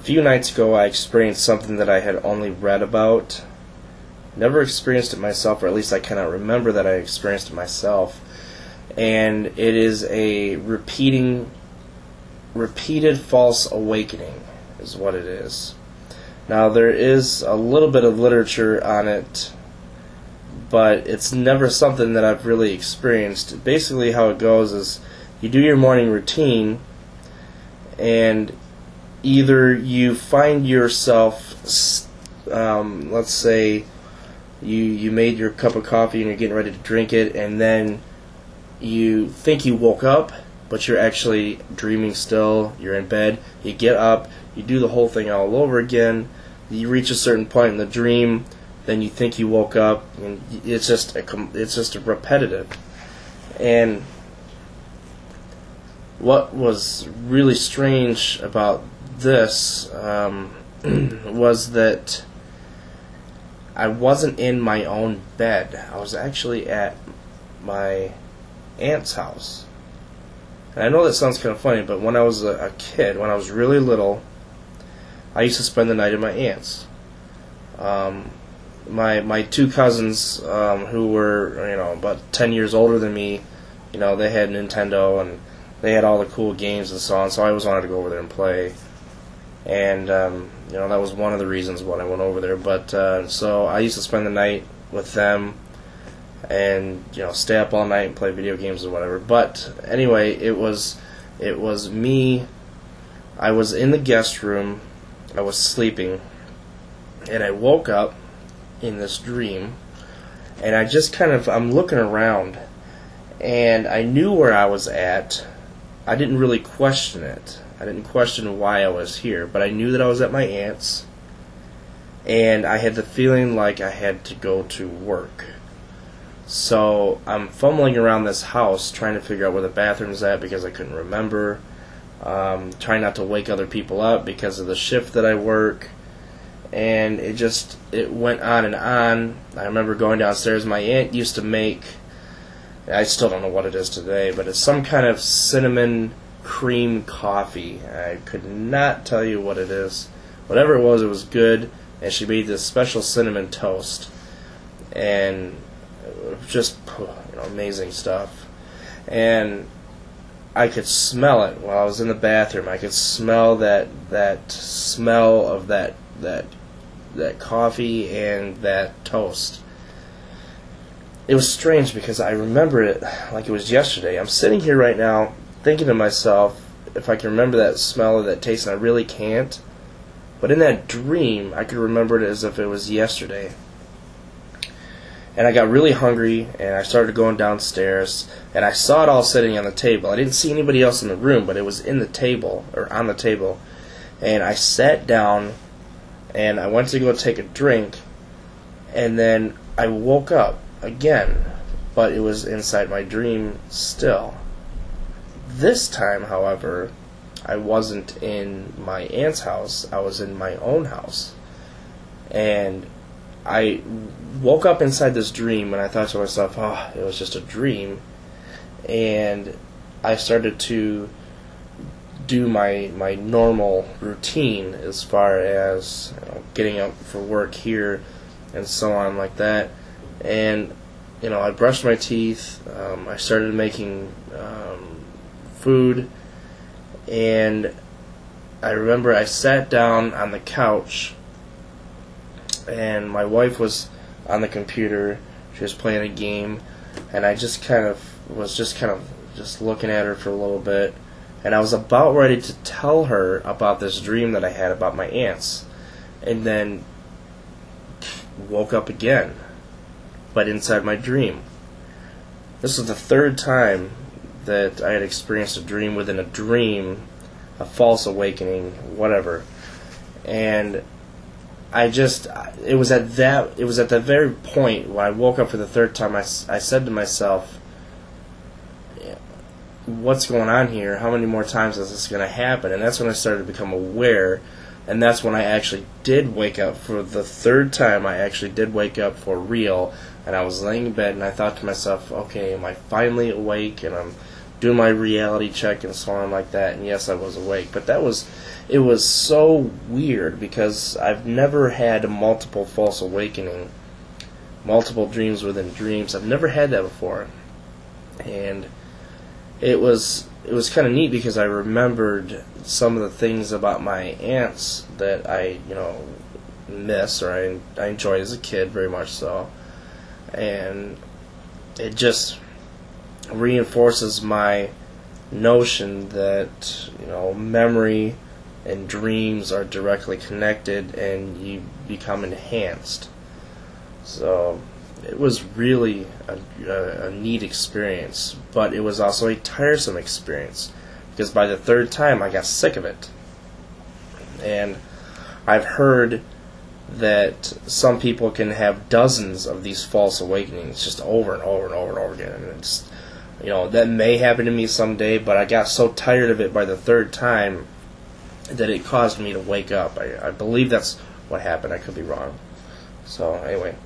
few nights ago I experienced something that I had only read about. Never experienced it myself, or at least I cannot remember that I experienced it myself. And it is a repeated false awakening is what it is. Now there is a little bit of literature on it, but it's never something that I've really experienced. Basically how it goes is you do your morning routine, and either you find yourself, let's say you made your cup of coffee and you're getting ready to drink it, and then you think you woke up, but you're actually dreaming still. You're in bed, you get up, you do the whole thing all over again, you reach a certain point in the dream, then you think you woke up, and it's just a repetitive. And what was really strange about this was that I wasn't in my own bed. I was actually at my aunt's house. And I know that sounds kind of funny, but when I was a kid, when I was really little, I used to spend the night at my aunt's. My two cousins, who were about 10 years older than me, they had Nintendo and they had all the cool games and so on. So I always wanted to go over there and play, and that was one of the reasons why I went over there. But so I used to spend the night with them, and stay up all night and play video games or whatever. But anyway, it was me. I was in the guest room. I was sleeping, and I woke up in this dream, and I'm looking around, and I knew where I was at. I didn't really question it. I didn't question why I was here, but I knew that I was at my aunt's, and I had the feeling like I had to go to work. So I'm fumbling around this house trying to figure out where the bathroom's at because I couldn't remember. Trying not to wake other people up because of the shift that I work. And it went on and on. I remember going downstairs. My aunt used to make, I still don't know what it is today, but it's some kind of cinnamon cream coffee. I could not tell you what it is. Whatever it was good. And she made this special cinnamon toast. And just amazing stuff. And I could smell it while I was in the bathroom. I could smell that smell of that coffee and that toast. It was strange because I remember it like it was yesterday. I'm sitting here right now thinking to myself if I can remember that smell or that taste, and I really can't. But in that dream, I could remember it as if it was yesterday. And I got really hungry, and I started going downstairs, and I saw it all sitting on the table. I didn't see anybody else in the room, but it was in the table, or on the table. And I sat down, and I went to go take a drink, and then I woke up again, but it was inside my dream still. This time, however, I wasn't in my aunt's house. I was in my own house. And I woke up inside this dream, and I thought to myself, it was just a dream. And I started to do my normal routine as far as getting up for work here and so on like that. And I brushed my teeth. I started making food, and I remember I sat down on the couch, and my wife was on the computer. She was playing a game, and I just was looking at her for a little bit, and I was about ready to tell her about this dream that I had about my aunts, and then woke up again, but inside my dream. This was the third time that I had experienced a dream within a dream, a false awakening, whatever. And it was at that very point when I woke up for the third time, I said to myself, what's going on here? How many more times is this going to happen? And that's when I started to become aware, and that's when I actually did wake up. For the third time, I actually did wake up for real, and I was laying in bed, and I thought to myself, okay, am I finally awake, and I'm doing my reality check and so on like that, and yes, I was awake. But it was so weird because I've never had multiple false awakening, multiple dreams within dreams. I've never had that before, and it was kind of neat because I remembered some of the things about my aunts that I miss, or I enjoyed as a kid very much so, and it just reinforces my notion that memory and dreams are directly connected and you become enhanced. So it was really a neat experience, but it was also a tiresome experience because by the third time I got sick of it. And I've heard that some people can have dozens of these false awakenings just over and over and over and over again, and it's that may happen to me someday, but I got so tired of it by the third time that it caused me to wake up. I believe that's what happened. I could be wrong. So anyway,